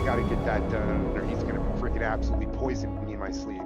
gotta get that done, or he's gonna freaking absolutely poison me in my sleep.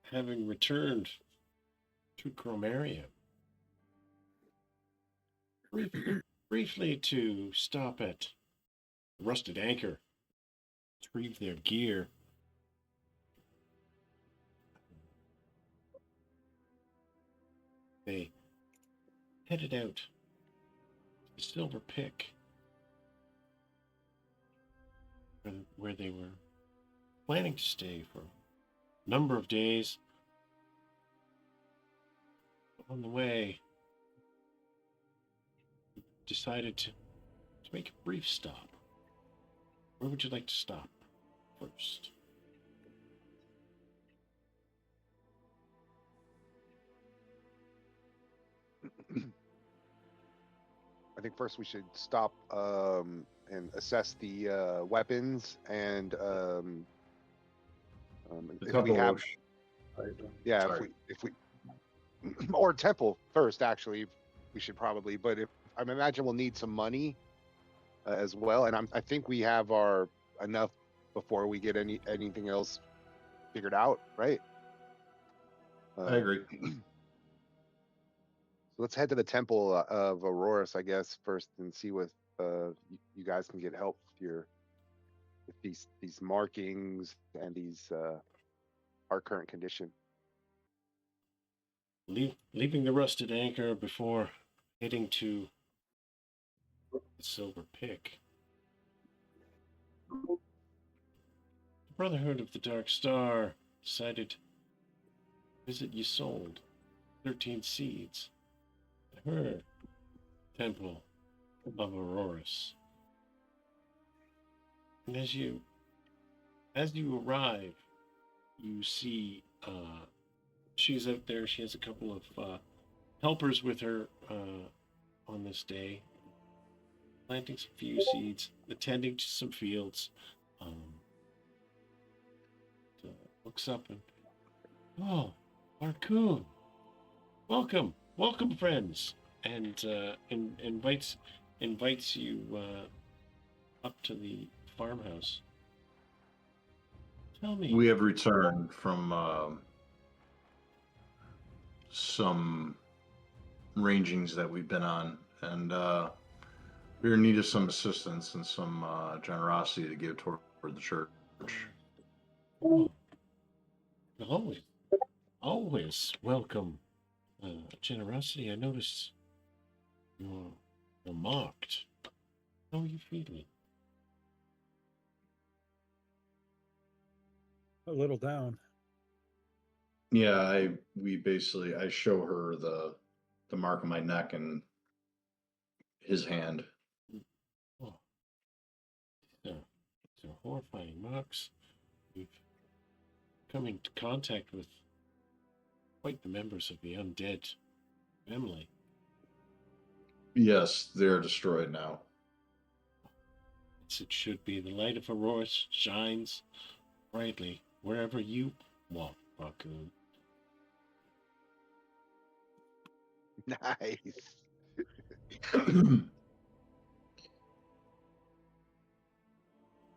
Having returned to Khromarium, briefly to stop at Rusted Anchor, retrieve their gear. They headed out to the Silver Pick, where they were planning to stay for a number of days. On the way, decided to make a brief stop. Where would you like to stop first? I think first we should stop and assess the weapons and if we have, yeah, Sorry. if we or temple first. Actually, we should probably. But if I imagine we'll need some money as well, and I think we have our enough before we get anything else figured out, right? I agree. So let's head to the temple of Auroras, I guess, first, and see what you guys can get help with these markings and these our current condition. Leaving the Rusted Anchor before heading to the Silver Pick, the Brotherhood of the Dark Star decided to visit Ysolde, 13 Seeds, her temple of Auroras. And as you arrive, you see she's out there. She has a couple of helpers with her on this day, planting some few seeds, attending to some fields. Looks up and, oh, Arcoon, welcome, friends, and invites you up to the farmhouse. Tell me. We have returned from some rangings that we've been on, and we're in need of some assistance and some generosity to give toward the church. Oh, always welcome generosity. I notice you're mocked. How are you feeling? A little down. Yeah, I show her the mark on my neck and his hand. Oh, these are horrifying marks. We've come into contact with quite the members of the undead family. Yes, they're destroyed now. As it should be. The light of Aurora shines brightly wherever you walk, Raccoon. Nice.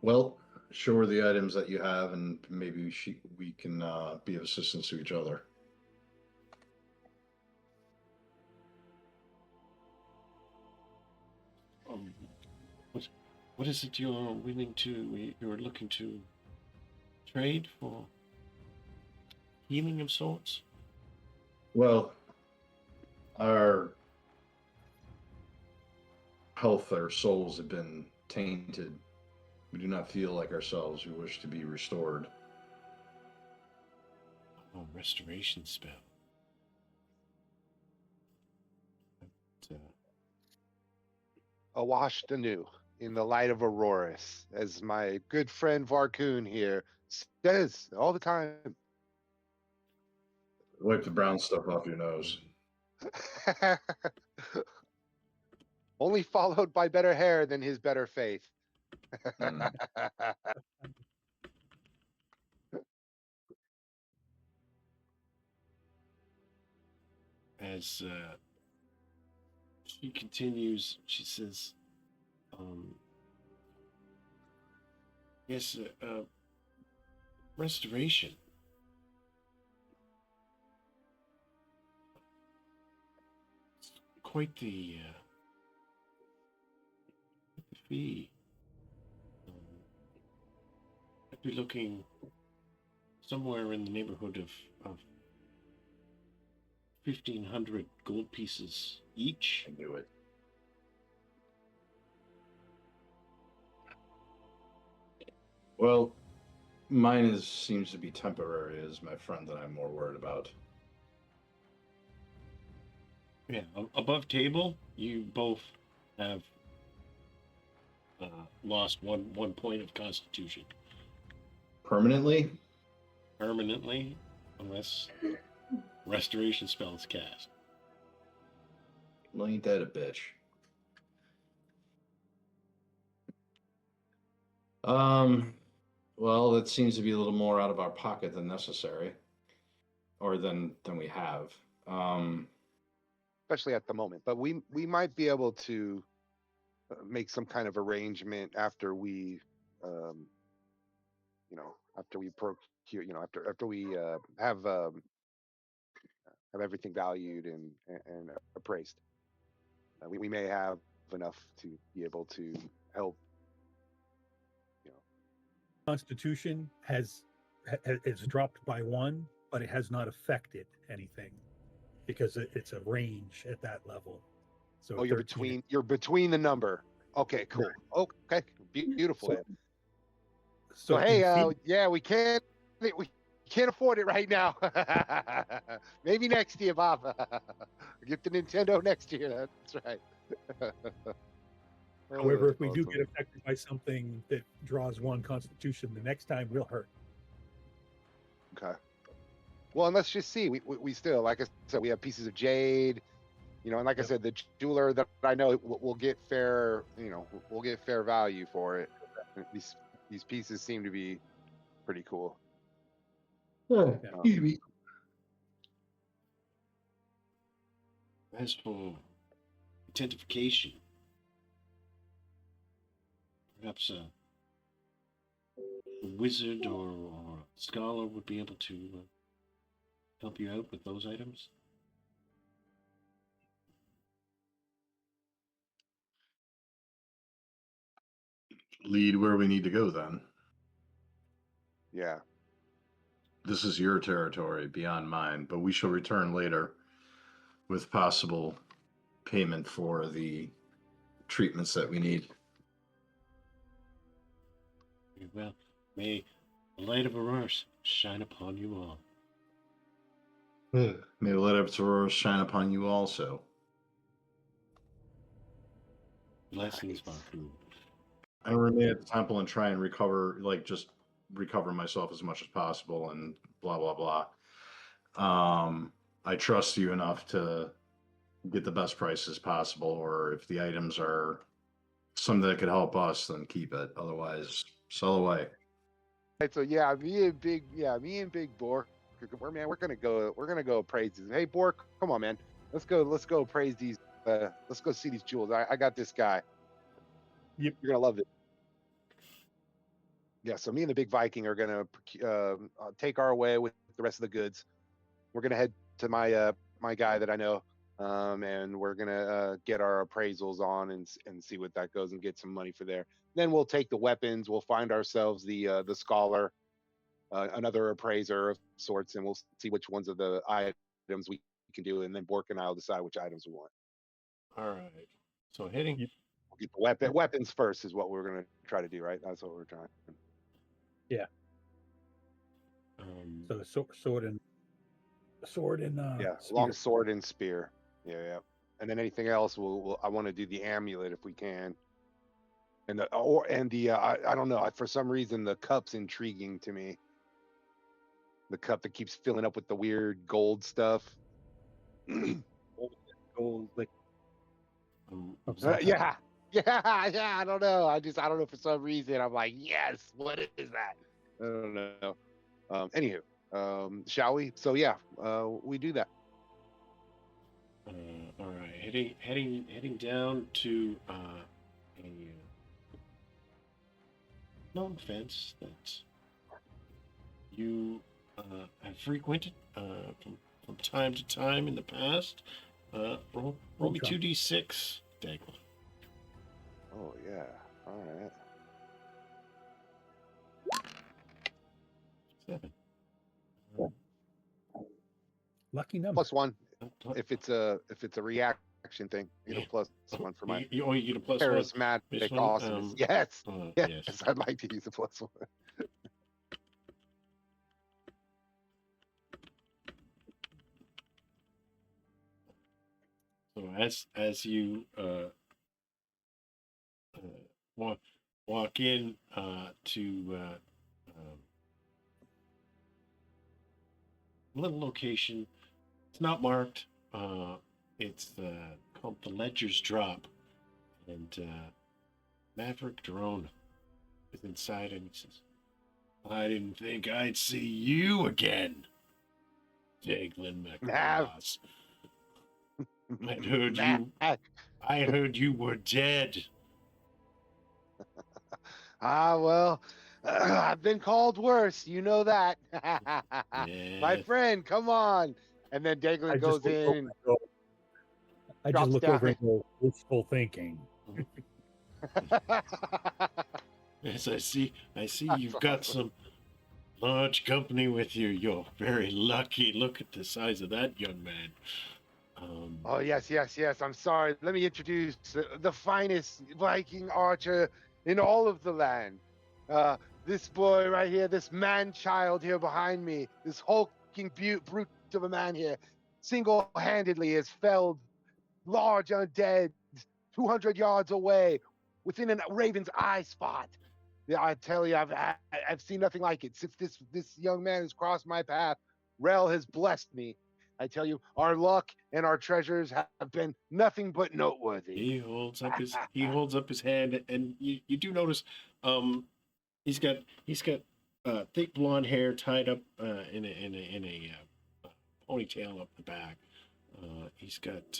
Well, show her the items that you have, and maybe we can be of assistance to each other. Um, what, what is it you're looking to trade for? Healing of sorts? Well, our health, our souls have been tainted. We do not feel like ourselves. We wish to be restored. Oh, restoration spell. But, Awashed anew in the light of Auroras, as my good friend Varkoon here says all the time. Wipe the brown stuff off your nose. Only followed by better hair than his better faith. Mm. as she continues, she says, yes, restoration. It's quite the fee. I'd be looking somewhere in the neighborhood of 1,500 gold pieces each. I knew it. Well, mine seems to be temporary, as my friend that I'm more worried about. Yeah, above table, you both have lost one point of constitution Permanently? permanently, unless restoration spell is cast. Well, ain't that a bitch? Well, that seems to be a little more out of our pocket than necessary, or than we have. Especially at the moment. But we might be able to make some kind of arrangement after we, after we procure, after we have everything valued and appraised. We may have enough to be able to help. Constitution has dropped by 1, but it has not affected anything because it's a range at that level. So Oh, you're between the number. Okay, cool. Right. Okay, beautiful. So hey, in yeah, we can't afford it right now. Maybe next year, Bob. Get the Nintendo next year. That's right. however, if we do Awesome. get affected by something that draws 1 Constitution, the next time we'll hurt. Okay. Well, and let's just see. We still, like I said, we have pieces of jade, and like I said, the jeweler that I know will get fair, we'll get fair value for it. These pieces seem to be pretty cool. Excuse me. As for identification, perhaps a wizard or scholar would be able to help you out with those items. Lead where we need to go then. Yeah. This is your territory beyond mine, but we shall return later with possible payment for the treatments that we need. Well, may the light of Auroras shine upon you all. May the light of Auroras shine upon you also. Blessings, Baku. I remain at the temple and try and recover myself as much as possible and blah, blah, blah. I trust you enough to get the best prices possible, or if the items are something that could help us, then keep it. Otherwise, sell away. Right, so yeah, me and Big Bork, we're gonna go appraise these. Hey Bork, come on, man. Let's go appraise these. Let's go see these jewels. I got this guy. Yep. You're gonna love it. Yeah, so me and the Big Viking are gonna take our way with the rest of the goods. We're gonna head to my guy that I know. and we're gonna get our appraisals on and see what that goes and get some money for there. Then we'll take the weapons. We'll find ourselves the scholar, another appraiser of sorts, and we'll see which ones of the items we can do. And then Bork and I'll decide which items we want. All right. So heading. You- We'll get the weapons first is what we're gonna try to do, right? That's what we're trying. Yeah. So the sword and Yeah, spear. long sword and spear. Yeah. And then anything else, I want to do the amulet if we can. And I don't know. For some reason, the cup's intriguing to me. The cup that keeps filling up with the weird gold stuff. Gold, like Yeah. I don't know. I don't know for some reason. I'm like, yes. What is that? I don't know. Anywho, shall we? So yeah, we do that. All right. Heading down to a known fence that you have frequented from time to time in the past. Roll me 2d6, Dagwood. Oh yeah. All right. 7. lucky number. +1 if it's a reaction thing. You know, +1 for my You get a +1. charismatic awesomeness. Yes. Yes. I'd like to use a +1. So as you walk in to a little location, it's not marked. It's called the Ledger's Drop, and Maverick Drone is inside, and he says, "I didn't think I'd see you again, Daglin McNass. I heard you were dead." Well, I've been called worse. You know that. My Yeah. friend, come on. And then Daglin goes in. I just look down. over and go, wishful thinking. Yes, I see you've got some large company with you. You're very lucky. Look at the size of that young man. Oh, yes. I'm sorry. Let me introduce the finest Viking archer in all of the land. This boy right here, this man-child here behind me, this hulking brute of a man here, single-handedly has felled large undead 200 yards away within a raven's eye spot. Yeah, I tell you, I've seen nothing like it since this young man has crossed my path. Rel has blessed me. I tell you, our luck and our treasures have been nothing but noteworthy. He holds up his hand, and you do notice he's got thick blonde hair tied up in a ponytail up the back. He's got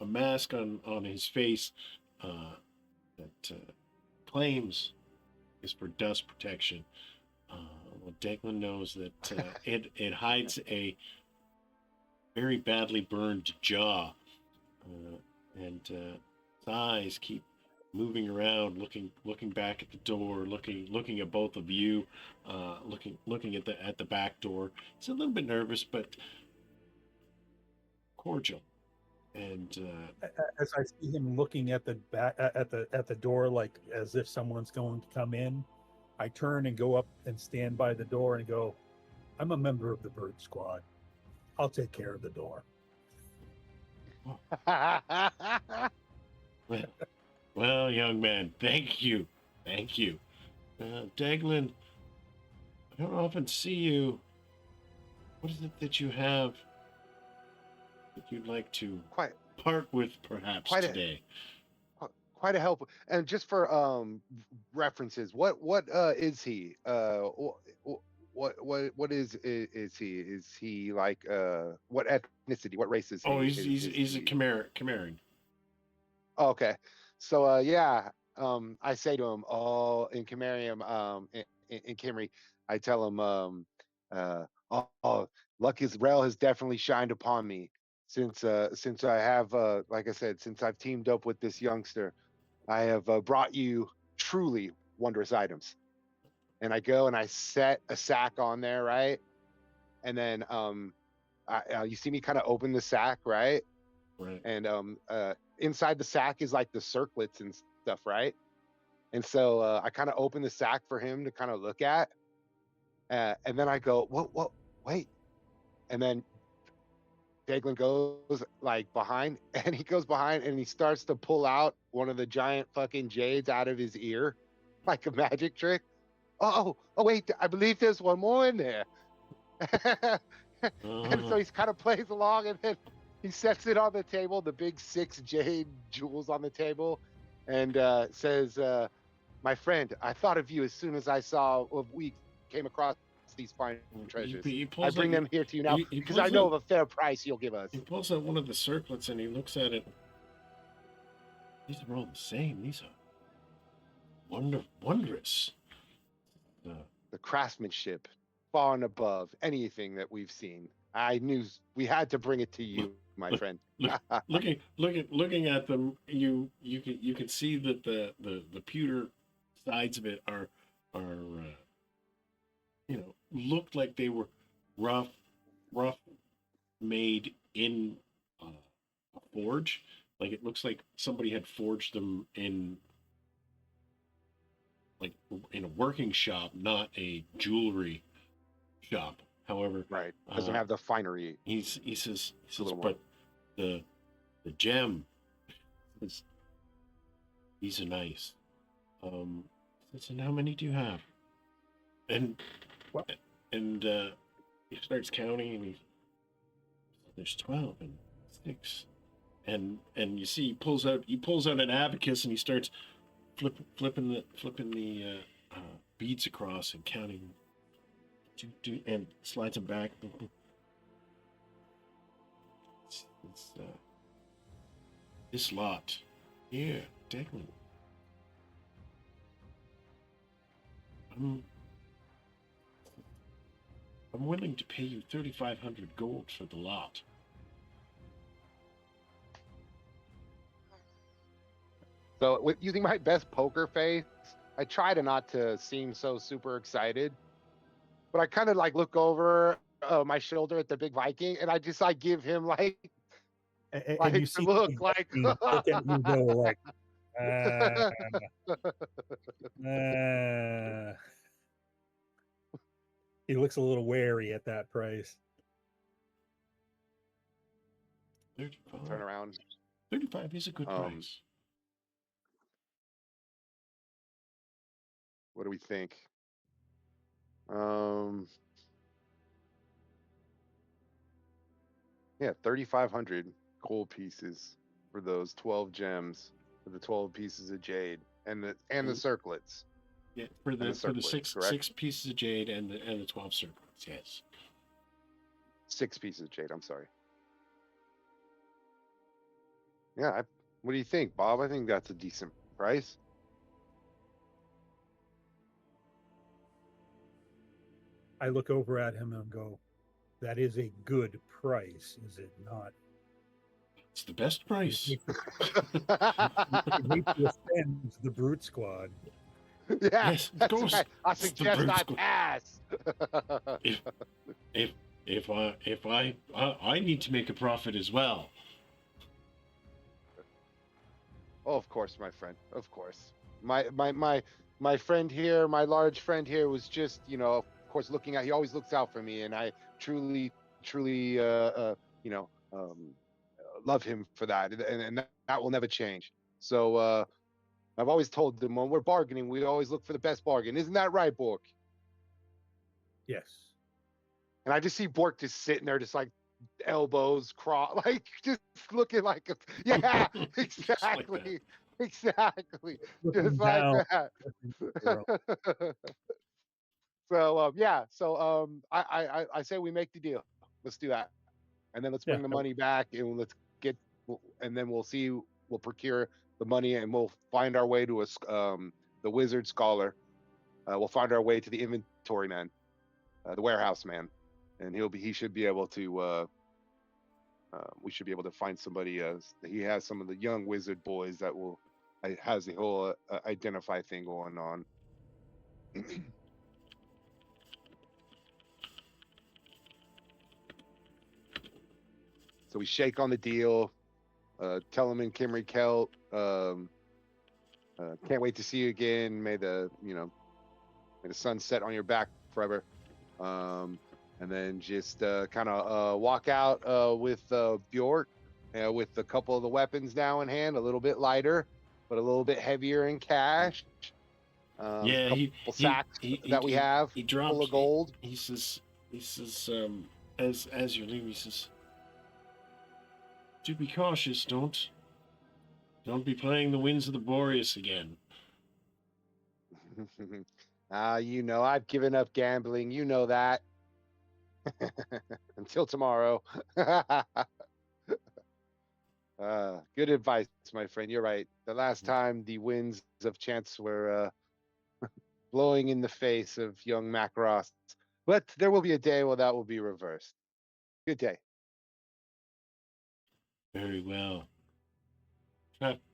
a mask on his face that claims is for dust protection. Well, Declan knows that it hides a very badly burned jaw, and his eyes keep moving around, looking back at the door, looking at both of you, looking at the back door. He's a little bit nervous, but cordial. And as I see him looking at the back at the door, like as if someone's going to come in, I turn and go up and stand by the door and go, "I'm a member of the Bird Squad. I'll take care of the door." Well, young man, thank you. Daglin, I don't often see you. What is it that you have that you'd like to part with, perhaps, today? Quite a help. And just for references, what is he? What is he? Is he like what ethnicity? What race is he? Oh, he's a Khromarium. Oh, okay. So I say to him, oh, in Khromarium, in Kimry, I tell him, luck is Rel has definitely shined upon me. since I have like I said, since I've teamed up with this youngster, I have brought you truly wondrous items. And I go and I set a sack on there, right? And then you see me kind of open the sack, right? Right. And inside the sack is like the circlets and stuff, right? And so I kind of open the sack for him to kind of look at, and then I go, what, wait, and then Daglin goes like behind, and he goes behind, and he starts to pull out one of the giant fucking jades out of his ear, like a magic trick. Oh, wait, I believe there's one more in there. And so he kind of plays along, and then he sets it on the table, the big 6 jade jewels on the table, and says, my friend, I thought of you as soon as I saw we came across these fine treasures. He I pulls bring out- them here to you now he because pulls I know out- of a fair price you'll give us. He pulls out one of the circlets and he looks at it. These are all the same. These are wondrous. The craftsmanship far and above anything that we've seen. I knew we had to bring it to you, my friend. Looking at them, you can see that the pewter sides of it are looked like they were rough made in a forge. Like it looks like somebody had forged them in a working shop, not a jewelry shop. However, Right. Doesn't have the finery. he says, little more. but the gem is, these are nice. Says, and how many do you have? And What? And he starts counting, and there's 12 and 6, and you see he pulls out an abacus, and he starts flipping the beads across and counting, and slides them back. It's this lot here, Declan. I'm willing to pay you 3,500 gold for the lot. So with using my best poker face, I try to not to seem so super excited, but I kind of like look over my shoulder at the big Viking, and I just like give him like And you see look him like look at you go like, he looks a little wary at that price. 35. turn around. 35 is a good price. What do we think? Yeah, 3,500 gold pieces for those 12 gems, for the 12 pieces of jade, and the circlets. Yeah, for the circlets, six pieces of jade and the 12 circlets. Yes. 6 pieces of jade. I'm sorry. Yeah, what do you think, Bob? I think that's a decent price. I look over at him and go, that is a good price, is it not? It's the best price. You need to offend the Brute Squad. Yeah, Yes, of that's course. right. I It's the suggest Brute I Squad. pass. If I need to make a profit as well. Oh, of course, my friend. Of course. My friend here, my large friend here was just, of course, looking at, he always looks out for me, and I truly, love him for that. And that will never change. So, I've always told them when we're bargaining, we always look for the best bargain. Isn't that right, Bork? Yes. And I just see Bork just sitting there, just like elbows crossed, like just looking like, yeah, exactly. Exactly. Looking Just like down. that. So yeah. So I say we make the deal. Let's do that. And then let's bring Yeah. the money back, and and then we'll see, we'll procure the money, and we'll find our way to the wizard scholar. We'll find our way to the inventory man, the warehouse man, and he should be able to we should be able to find somebody. He has some of the young wizard boys that will has the whole identify thing going on. So we shake on the deal. Tell him in Kimry Kelt. Can't wait to see you again. May the sun set on your back forever. And then just kind of walk out with Bjork, with a couple of the weapons now in hand, a little bit lighter, but a little bit heavier in cash. Yeah, couple sacks that we have he drops, full of gold. He says, as you leave, he says, "Do be cautious. Don't be playing the winds of the Boreas again." I've given up gambling. You know that. Until tomorrow. Good advice, my friend. You're right. The last time the winds of chance were blowing in the face of young Macross. But there will be a day where that will be reversed. Good day. Very well.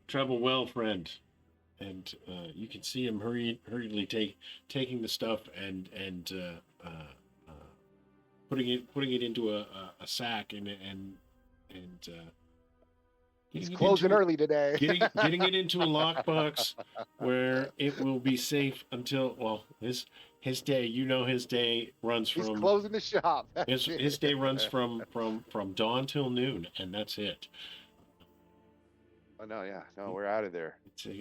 Travel well, friend. And you can see him hurriedly taking the stuff and putting it into a sack and he's closing early today. getting it into a lockbox where it will be safe until his day. His day runs from. He's closing the shop. His day runs from dawn till noon, and that's it. Oh no, we're out of there.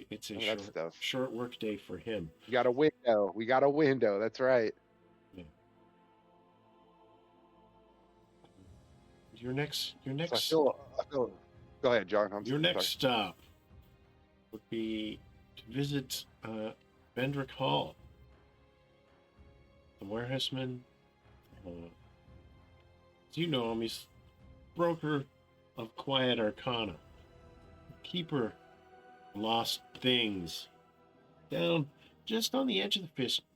It's a short work day for him. We got a window. That's right. Yeah. Your next. So I feel. Go ahead, John. Your next stop would be to visit Vendrick Hall. The warehouseman. You know him. He's broker of quiet arcana. Keeper lost things down just on the edge of the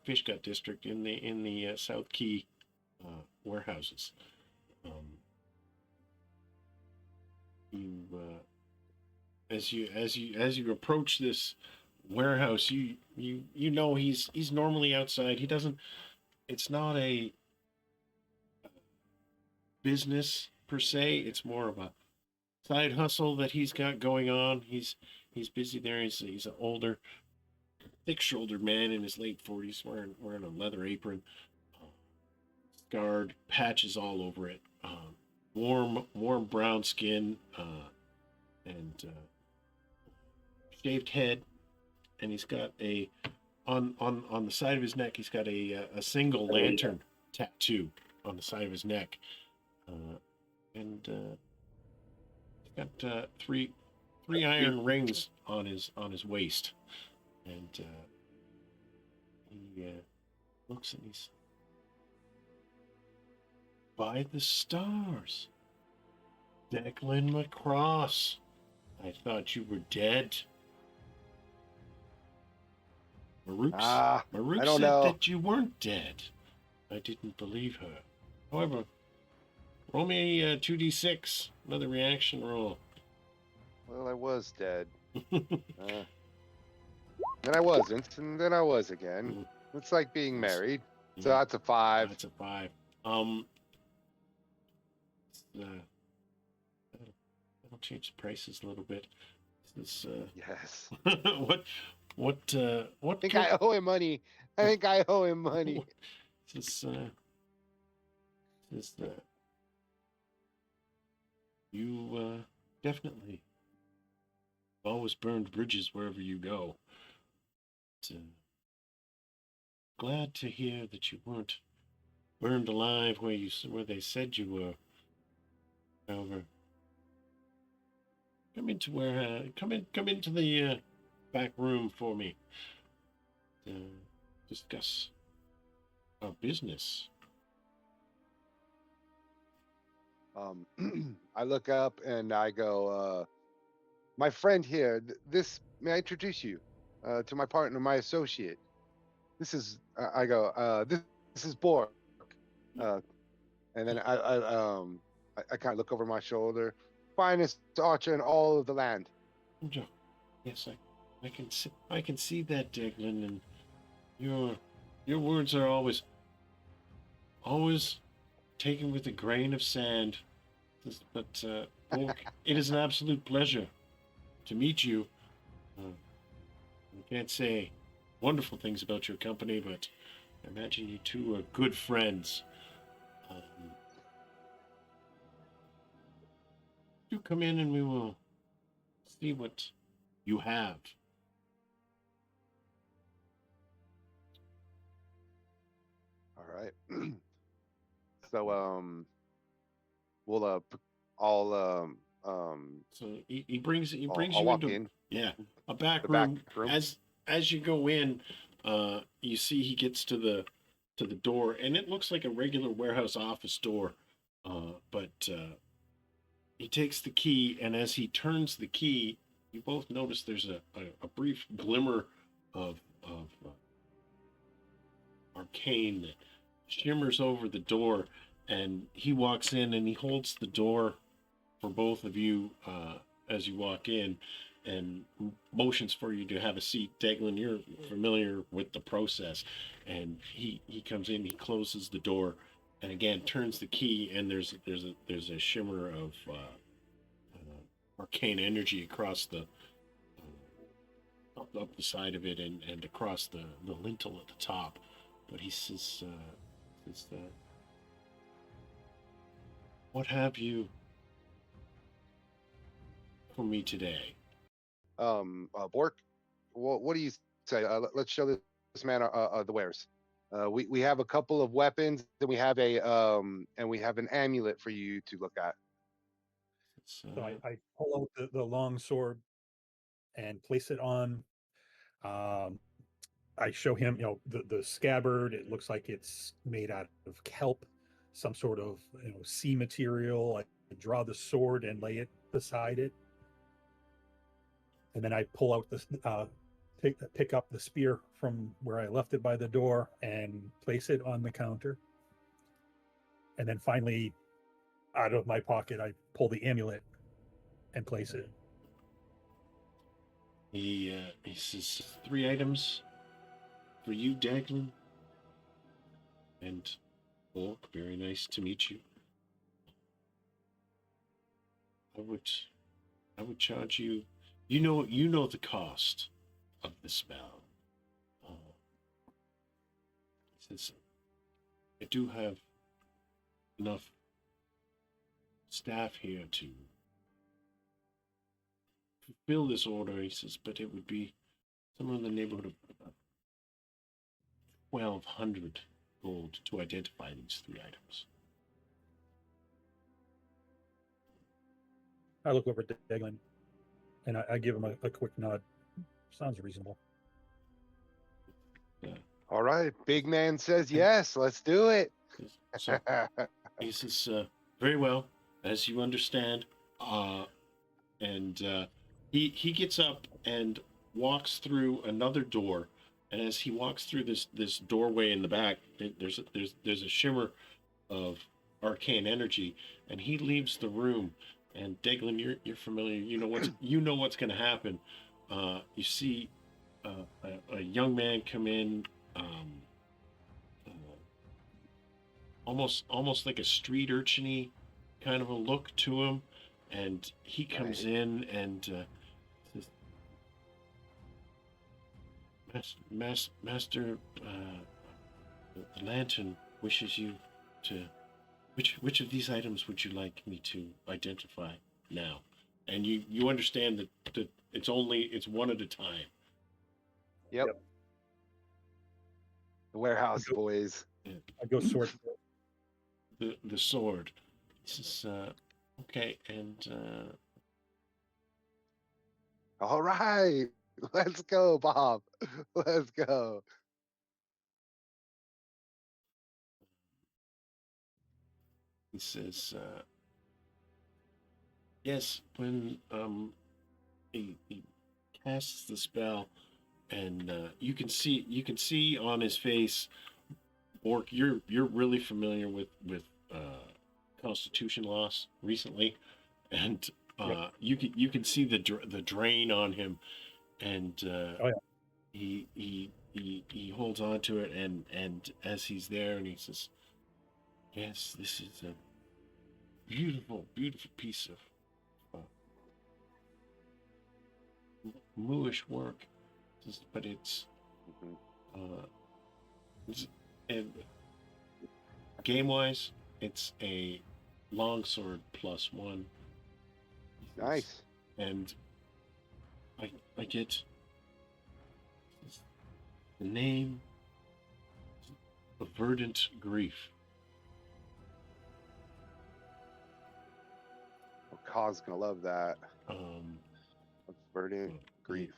fish gut district in the South Key warehouses. As you approach this warehouse, you know he's normally outside. He doesn't. It's not a business per se. It's more of a side hustle that he's got going on. He's busy there. He's an older, thick-shouldered man in his late 40s, wearing a leather apron, scarred, patches all over it, warm brown skin, and shaved head, and he's got on the side of his neck. He's got a single lantern tattoo on the side of his neck, and he's got three iron rings on his waist, and he looks and he's, by the stars, Declan Macross, I thought you were dead. Maruk I don't said know. that you weren't dead. I didn't believe her. However, roll me a 2d6, another reaction roll. Well, I was dead. Then I wasn't, and then I was again. It's like being married. So that's a 5. That's a 5. That'll change the prices a little bit. This, yes. what I think I owe him money. You definitely always burned bridges wherever you go. But, glad to hear that you weren't burned alive where they said you were. However, come into the back room for me to discuss our business. I look up and I go, my friend here, may I introduce you to my partner, my associate? This is, I go, this is Bork. And then I kind of look over my shoulder. Finest archer in all of the land. Yes, I can see that, Declan, and your words are always taken with a grain of sand. But Orc, it is an absolute pleasure to meet you. I can't say wonderful things about your company, but I imagine you two are good friends. Do come in and we will see what you have. All right. So we'll I'll So he brings I'll you walk into in a back the back room. room. As you go in, you see he gets to the door, and it looks like a regular warehouse office door, but he takes the key, and as he turns the key, you both notice there's a brief glimmer of arcane that shimmers over the door, and he walks in and he holds the door for both of you as you walk in, and motions for you to have a seat. Declan, you're familiar with the process, and he comes in, he closes the door, and again turns the key, and there's a shimmer of arcane energy across the up the side of it, and across the lintel at the top. But he says, "What have you for me today?" Bork, what do you say? Let's show this man the wares. We have a couple of weapons, and we have an amulet for you to look at. It's, So I pull out the long sword and place it on. I show him, the scabbard. It looks like it's made out of kelp, some sort of sea material. I draw the sword and lay it beside it, and then I pull out the pick up the spear from where I left it by the door and place it on the counter. And then finally, out of my pocket, I pull the amulet and place it. He says 3 items for you, Declan. And Orc, very nice to meet you. I would charge you. You know the cost of the spell. He says, I do have enough staff here to fulfill this order. He says, but it would be somewhere in the neighborhood of 1,200 gold to identify these 3 items. I look over at Deglan and I give him a quick nod. Sounds reasonable. All right, big man says yes. Let's do it. So he says, very well, as you understand. And he gets up and walks through another door. And as he walks through this doorway in the back, there's a shimmer of arcane energy, and he leaves the room. And Declan, you're familiar. You know what's going to happen. You see a young man come in, almost like a street urchin-y kind of a look to him, and he comes in and says, Master, the lantern wishes you to. Which of these items would you like me to identify now? And you understand that it's one at a time. Yep. The warehouse boys. I go sword. The sword. This is okay, and all right. Let's go, Bob. Let's go. he says, yes, when he casts the spell, and you can see on his face, Bork, you're really familiar with Constitution loss recently, and you can see the drain on him, and Oh, yeah. he holds on to it, and as he's there, and he says, "Yes, this is a beautiful, beautiful piece of Mooish work, but it's and game wise, it's a longsword +1." Nice. And I get the name of Verdant Grief. Oh, Kaz gonna love that. Verdant grief.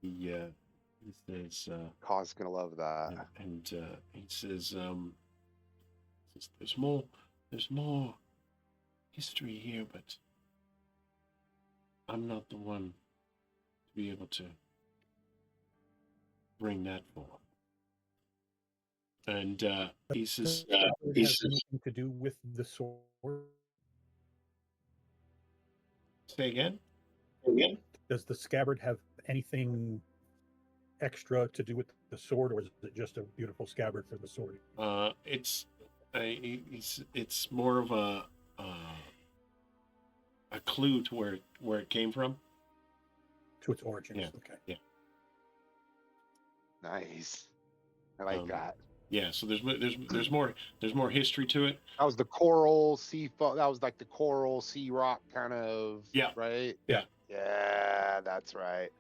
He says, Kaz gonna love that. and he says, there's more history here, but I'm not the one to be able to bring that forth. And he says, has anything to do with the sword? say again? Does the scabbard have anything extra to do with the sword, or is it just a beautiful scabbard for the sword? It's more of a clue to where it came from. To its origins. Yeah. Okay. Yeah. Nice. I like that. Yeah. So there's more history to it. That was the coral sea. That was like the coral sea rock kind of. Yeah. Right. Yeah. Yeah, that's right.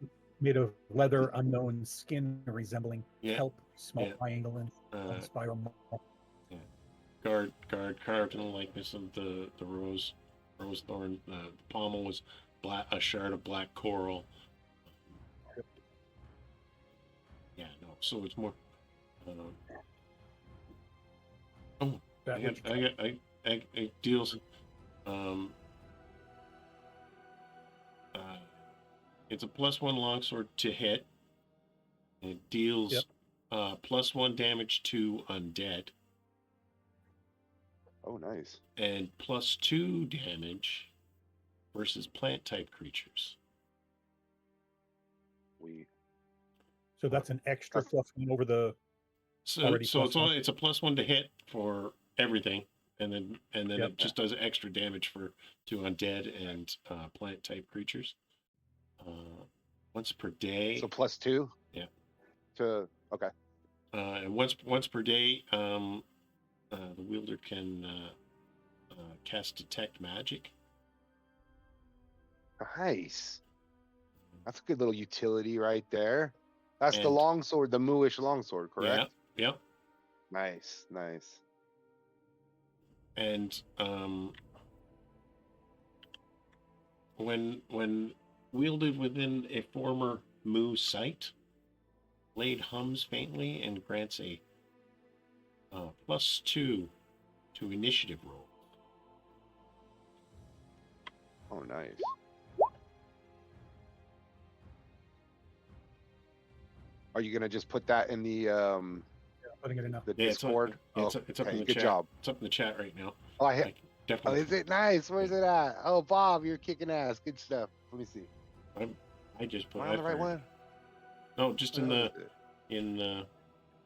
Made of leather, unknown skin, resembling kelp, small Yeah. triangle and spiral. Guard carved in the likeness of the rose thorn. The pommel was a shard of black coral. Yeah, no. So it's more. I deals. It's a +1 longsword to hit. It deals +1 damage to undead. Oh, nice. And +2 damage versus plant type creatures. So that's an extra +1 over the. So it's a +1 to hit for everything, and then it just does extra damage to undead and plant type creatures. Once per day. So +2. Yeah. Okay. And once per day, the wielder can cast detect magic. Nice. That's a good little utility right there. That's the longsword, the Mooish longsword, correct? Yeah. Nice. And when wielded within a former Moo site, blade hums faintly and grants a +2 to initiative roll. Oh, nice. Are you gonna just put that in the Putting it in the Discord? It's up in the good chat. job. It's up in the chat right now. Oh, I hit. Definitely. Oh, is it nice? Where's it at? Oh, Bob, you're kicking ass. Good stuff. Let me see. I just put. Am I on the right one? No, just in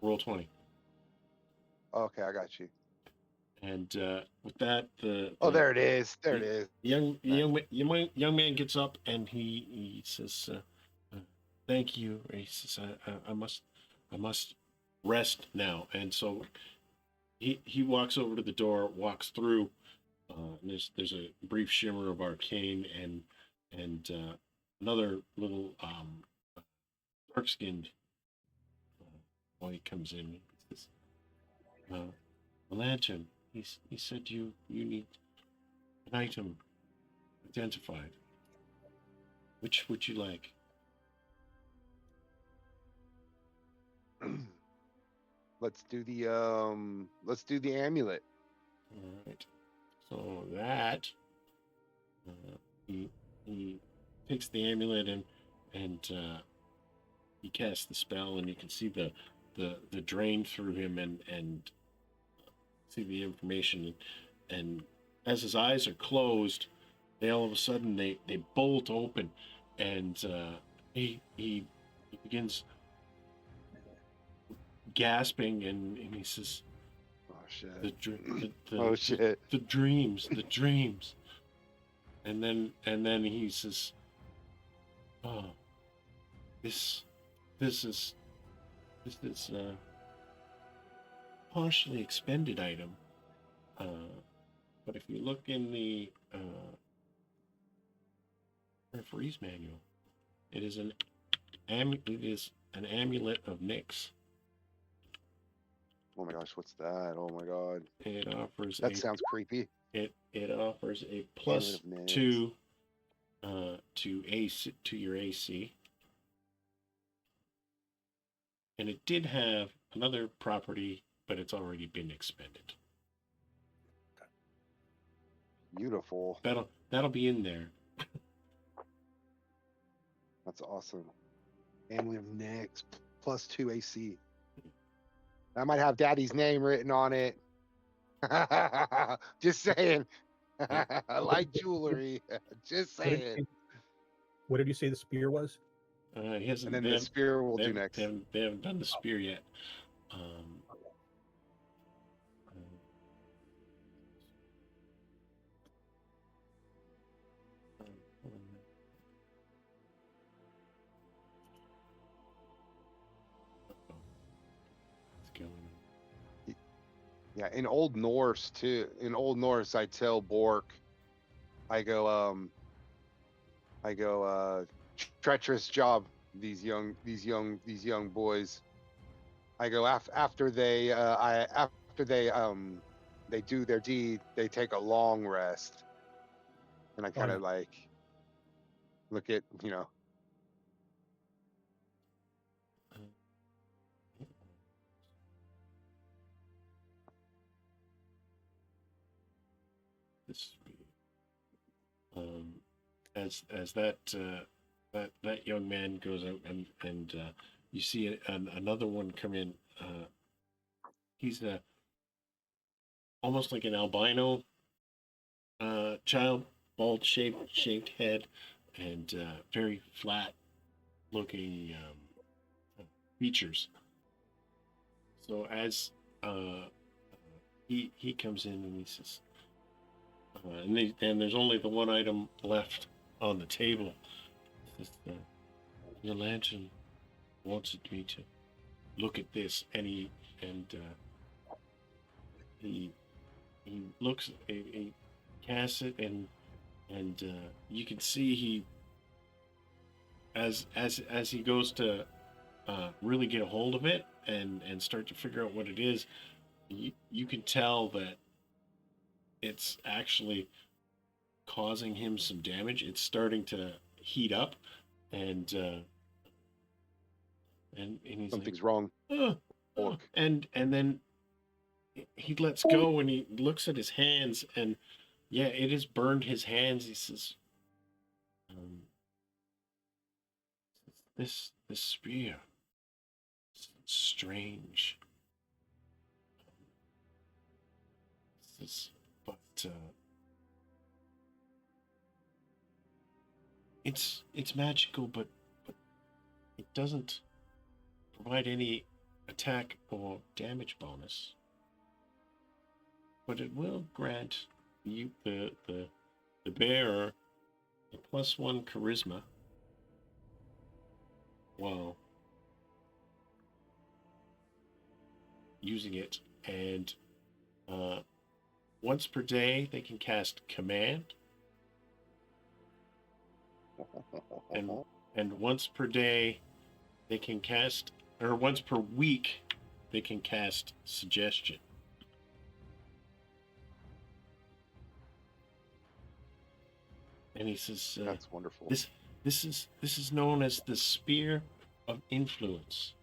roll 20. Okay, I got you. And with that, there it is. There it is. Young man gets up and he says, "Thank you." He says, "I must rest now." And so he walks over to the door, walks through. And there's a brief shimmer of arcane and another little dark-skinned boy comes in. He says, "A lantern. He said you need an item identified. Which would you like?" Let's do the amulet. All right. So that he takes the amulet and he casts the spell, and you can see the drain through him, and see the information, and as his eyes are closed, they all of a sudden they bolt open, and he begins gasping, and he says, Oh shit. the shit. the dreams, and then he says, oh, this is partially expended item, but if you look in the referee's manual, it is an amulet of Nyx. Oh my gosh, what's that? Oh my god. It offers That sounds creepy. It offers a plus Amulet of Nyx. 2 to AC, to your AC. And it did have another property, but it's already been expended. Beautiful. That'll be in there. That's awesome. Amulet of Nyx plus 2 AC. I might have Daddy's name written on it. Just saying. I like jewelry. Just saying. What did you say the spear was? He hasn't. And then the spear we'll do next. They haven't done the spear yet. Yeah, in Old Norse too. In Old Norse, I tell Bork, I go, treacherous job. These young boys. I go after they do their deed, they take a long rest, and I kind of like look at This, as that young man goes out, and you see another one come in. He's almost like an albino child, bald shaped head, and very flat looking features. So as he comes in, and he says, and there's only the one item left on the table. Your lantern wanted me to look at this, and he looks, he casts it, and you can see he, as he goes to really get a hold of it and start to figure out what it is, you can tell that it's actually causing him some damage. It's starting to heat up, and he's something's like, wrong. And then he lets go, and he looks at his hands, and yeah, it has burned his hands. He says, this spear, it's strange. But it's magical, but it doesn't provide any attack or damage bonus. But it will grant you, the bearer, a +1 charisma while using it, and once per day they can cast command, and once per day they can cast, or once per week they can cast suggestion. And he says, that's wonderful. This is known as the Spear of Influence.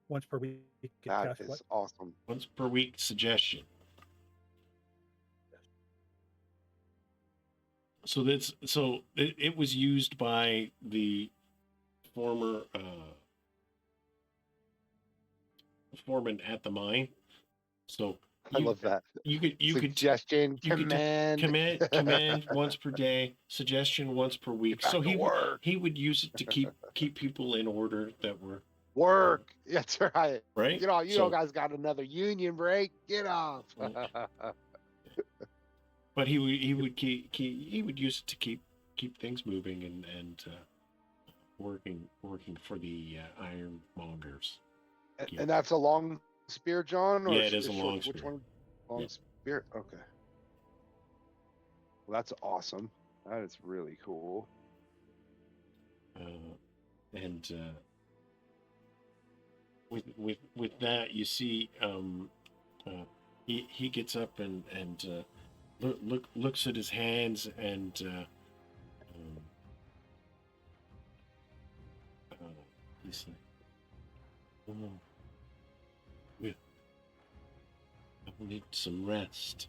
Once per week. That is awesome. Once per week suggestion. it was used by the former foreman at the mine. So I love that. you could Suggestion, you could command once per day, suggestion once per week. Back So to work. he would use it to keep people in order that were Work. That's right. right. Get off. You guys got another union break. Get off. But he would use it to keep things moving and working for the ironmongers. And that's a long spear, John? Or yeah, it is a long spear. Which one? Long Yeah. spear? Okay. Well, that's awesome. That is really cool. With that, you see, he gets up and looks at his hands and he's like, I need some rest.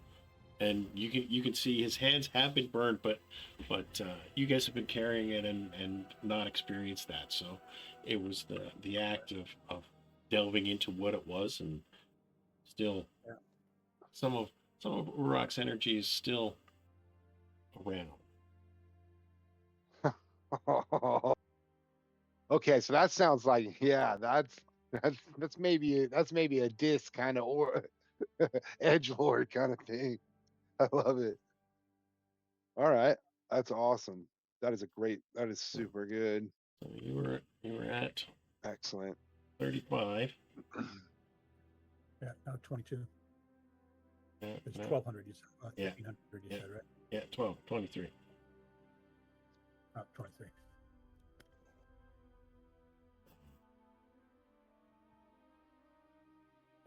And you can see his hands have been burned, but you guys have been carrying it and not experienced that. So it was the act of delving into what it was, and still some of Urok's energy is still around. Okay, so that sounds like that's maybe a disc kind of or edgelord kind of thing. I love it. All right, that's awesome. That is super good. So you were at Excellent. 35. Yeah, now 22. It's No, 1,200, you said. Yeah. 1,500, you said, right? yeah, 23. Oh, 23.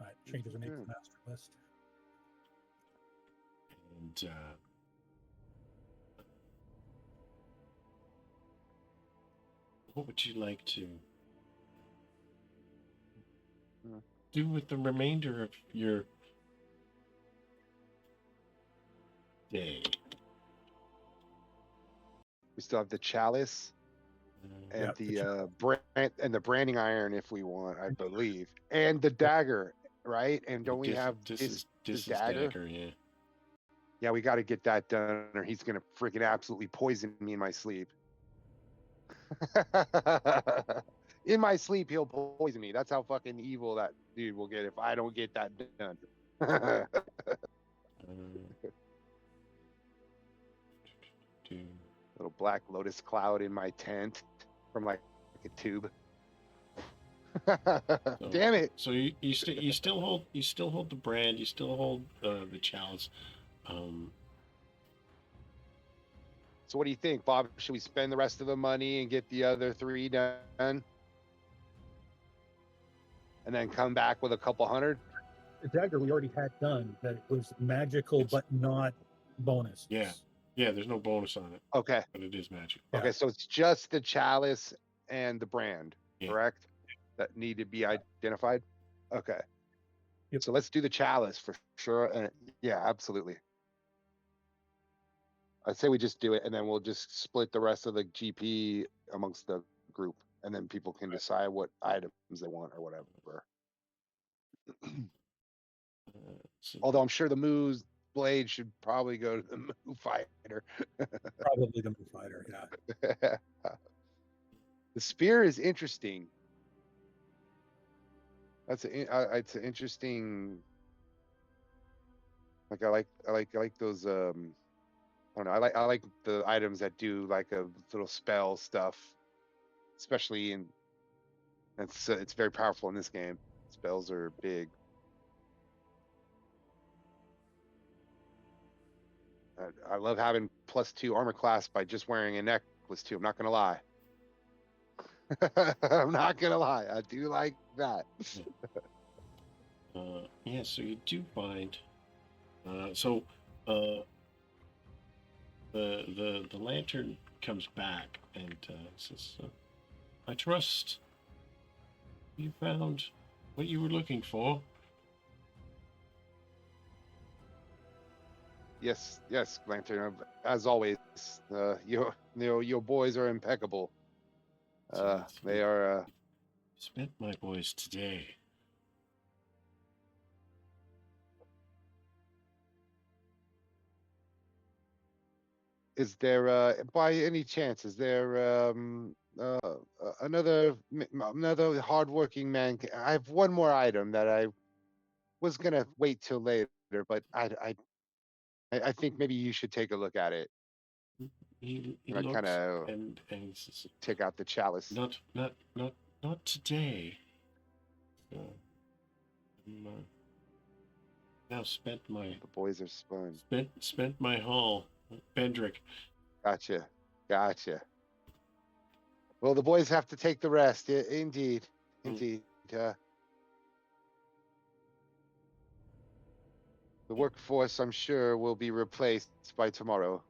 All right, changes are made to the master list. And what would you like to do with the remainder of your day? We still have the chalice and Yeah, the branding iron if we want, I believe, and the dagger, right? And don't we have this dagger? Yeah. Yeah, we got to get that done, or he's gonna freaking absolutely poison me in my sleep. In my sleep, he'll poison me. That's how fucking evil that dude will get if I don't get that done. Little black lotus cloud in my tent from like a tube. Damn it! So you still hold the brand, you still hold the chalice. So what do you think, Bob? Should we spend the rest of the money and get the other 3 done, and then come back with a couple hundred? The dagger we already had done. That it was magical, but not bonus. Yeah, there's no bonus on it. Okay. But it is magic. Yeah. Okay, so it's just the chalice and the brand, Yeah. correct? That need to be identified? Okay. Yep. So let's do the chalice for sure. Yeah, absolutely. I'd say we just do it, and then we'll just split the rest of the GP amongst the group, and then people can decide what items they want or whatever. Although I'm sure the Moo's blade should probably go to the Moo fighter. Probably the Moo fighter, yeah. The spear is interesting. It's an interesting. Like I like those. I don't know. I like the items that do like a little spell stuff, especially in. It's very powerful in this game. Spells are big. I love having +2 armor class by just wearing a necklace too. I'm not gonna lie. I'm not gonna lie. I do like that. Yeah. So you do find. The lantern comes back and says, "I trust you found what you were looking for." Yes, yes, Lantern. As always, your boys are impeccable. They are. Spent my boys today. Is there, by any chance, is there another hardworking man? I have one more item that I was gonna wait till later, but I think maybe you should take a look at it. He And I kind looks of and he says, take out the chalice. not today. I'm, now spent my The boys are spun. spent my haul, Bendrick. Gotcha. Well, the boys have to take the rest. Indeed. The workforce, I'm sure, will be replaced by tomorrow.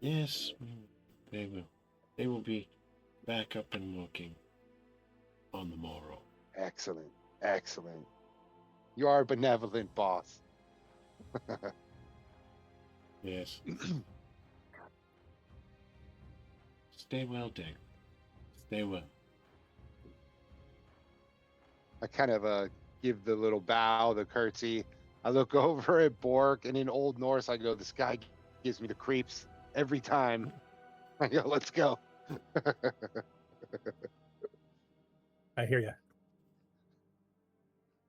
Yes, they will. They will be back up and working on the morrow. Excellent. You are a benevolent boss. Yes. Stay well, Dick. Stay well. I kind of give the little bow, the curtsy. I look over at Bork, and in Old Norse, I go, "This guy gives me the creeps every time." I go, "Let's go." I hear you.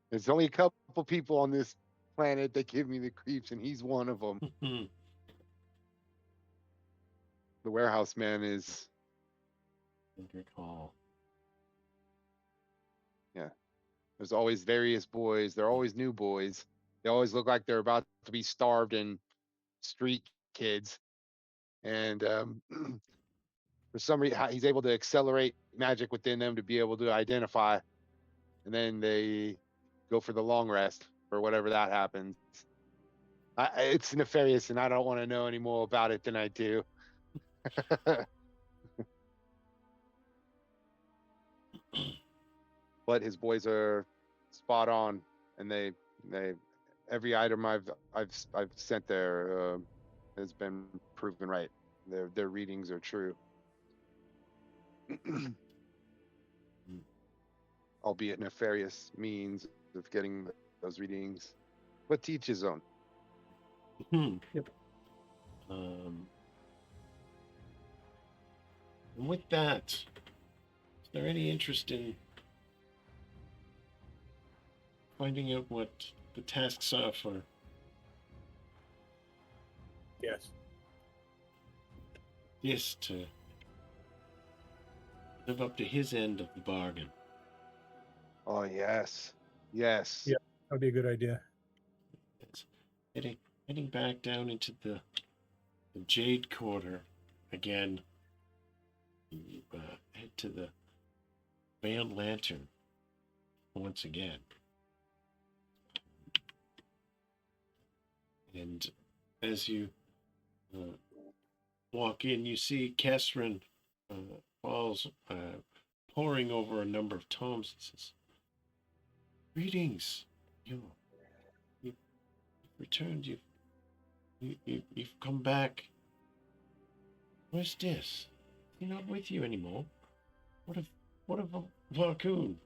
There's only a couple people on this planet that give me the creeps, and he's one of them. The warehouse man is. Bendrick Hall. Yeah. There's always various boys. There are always new boys. They always look like they're about to be starved and street kids. And for some reason, he's able to accelerate magic within them to be able to identify. And then they go for the long rest or whatever that happens. It's nefarious, and I don't want to know any more about it than I do. But his boys are spot on, and they every item I've sent there has been proven right. Their readings are true. Albeit nefarious means of getting those readings, but to each his own. Yep. And with that, is there any interest in finding out what the tasks are for Yes. this to live up to his end of the bargain? Oh yes. Yeah. That'd be a good idea. It's heading back down into the Jade Quarter again. You head to the Veiled Lantern once again. And as you walk in, you see Kessrin Falz poring over a number of tomes. It says, "Greetings, you've returned. You've come back. Where's Dis? Is he not with you anymore? What of Varcoon?"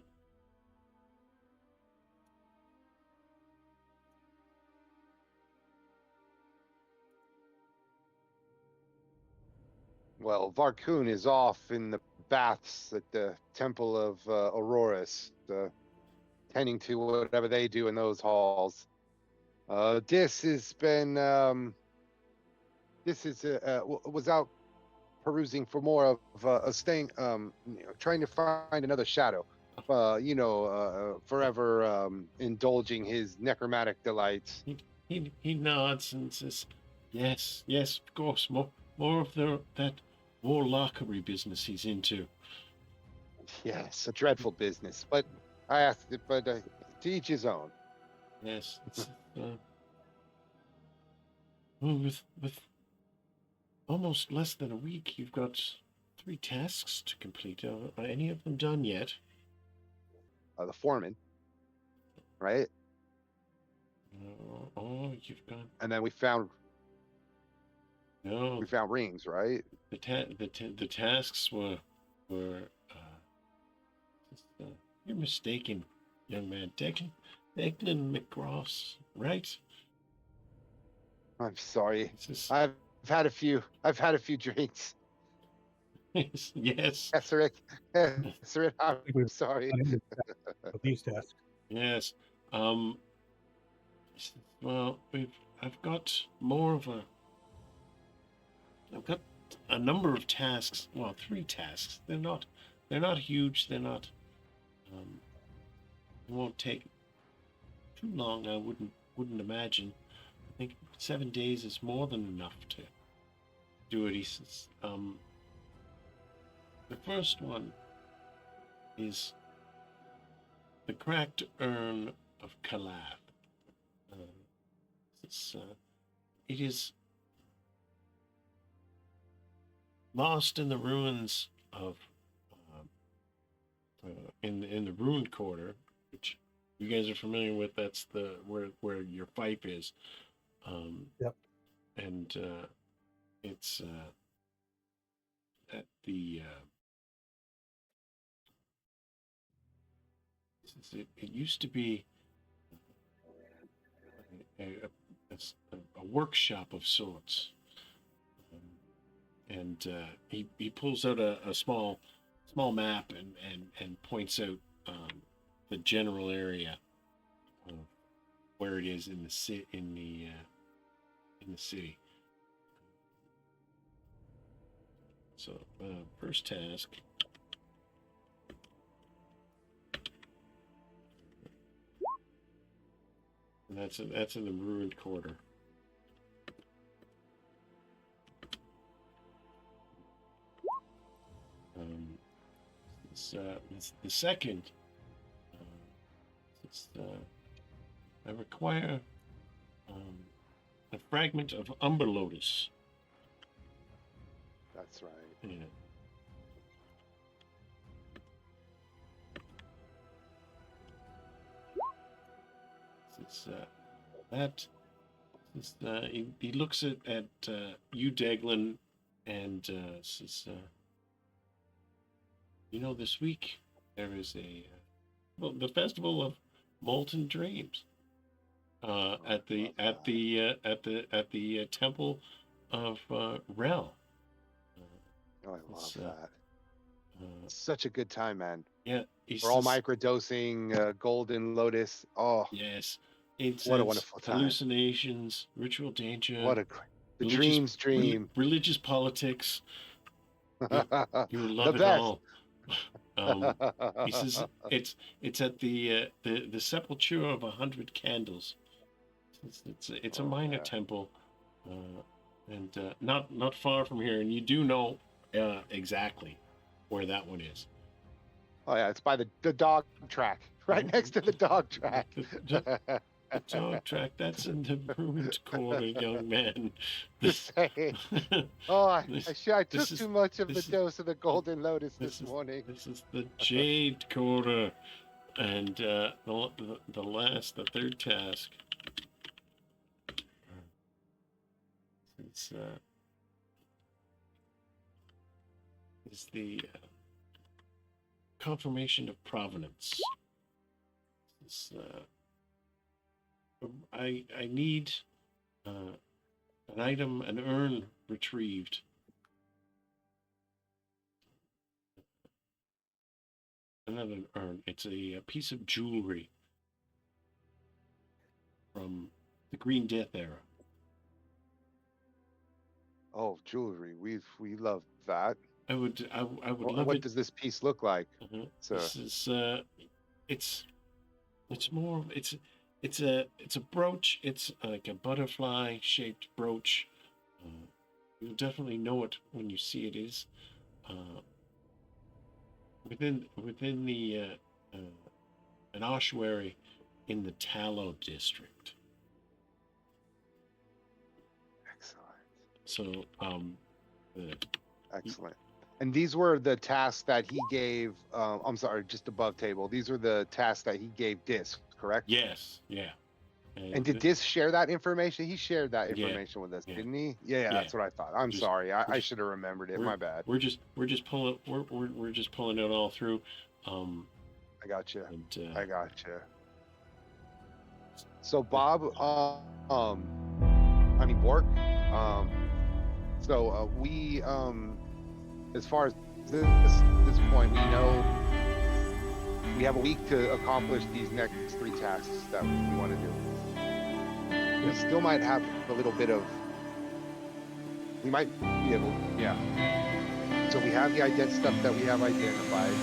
Well, Varcoon is off in the baths at the Temple of Auroras, tending to whatever they do in those halls. Dis has been was out perusing for more of staying, trying to find another shadow. Forever indulging his necromantic delights. He nods and says, "Yes, of course. More of that warlockery business he's into." Yes, a dreadful business. But I asked it, but to each his own. Yes, it's, with almost less than a week, you've got 3 tasks to complete. Are any of them done yet? The foreman, right? Oh, you've got And then we found no. rings, right? The tasks were you're mistaken, young man. Declan McCross, right? I'm sorry. This is I've had a few. I've had a few drinks. yes, Kessrin, Kessrin, I'm think we've sorry. done these tasks. yes. Well, I've got more of a. I've got a number of tasks. Well, 3 tasks. They're not huge. They're not. It won't take too long. I wouldn't imagine. I think 7 days is more than enough to do it. He says. The first one is the cracked urn of Kalab. It is lost in the ruins of in the ruined quarter, which you guys are familiar with. That's the where your fife is. Yep. And it's at the it used to be a workshop of sorts. And he pulls out a small map and points out the general area of where it is in the city. So first task. And that's in the ruined quarter. It's the second. I require a fragment of Umber Lotus. That's right. Yeah. He looks at you, Deglin, and says, this week there is the festival of Molten Dreams at the temple of Rel. Oh, I love that. Such a good time, man. Yeah, we're all microdosing Golden Lotus. Oh, yes. What a wonderful time. Hallucinations, ritual danger. What a the dream's dream. Religious politics. You love the it best. all. He says it's at the sepulture of 100 candles. It's a minor temple, and not far from here, and you do know exactly where that one is. Oh yeah, it's by the dog track, right next to the dog track. The dog track, that's in the ruined quarter, young man. I took too much of the dose of the Golden Lotus this morning. This is the Jade quarter, and the third task. Is the confirmation of provenance. I need an item, an urn retrieved. Not an urn. It's a piece of jewelry from the Green Death era. Oh, jewelry. We love that. I would love it. What does this piece look like? This is it's more it's a brooch. It's like a butterfly shaped brooch. You'll definitely know it when you see it. Is within the an ossuary in the Tallow district. Excellent. So excellent. And these were the tasks that he gave. I'm sorry, just above table. These are the tasks that he gave Disc, correct? Yes. Yeah. And did Dis share that information? He shared that Yeah, information with us, yeah, didn't he? Yeah, yeah. that's what I thought. I'm Just- sorry. I just- should have remembered it. we're- My bad. We're just pulling it all through. I got you. And, I got you. So Bob, I mean Bork, so we, as far as this point, we know we have a week to accomplish these next 3 tasks that we want to do. We still might have a little bit of, we might be able, yeah. So we have the stuff that we have identified.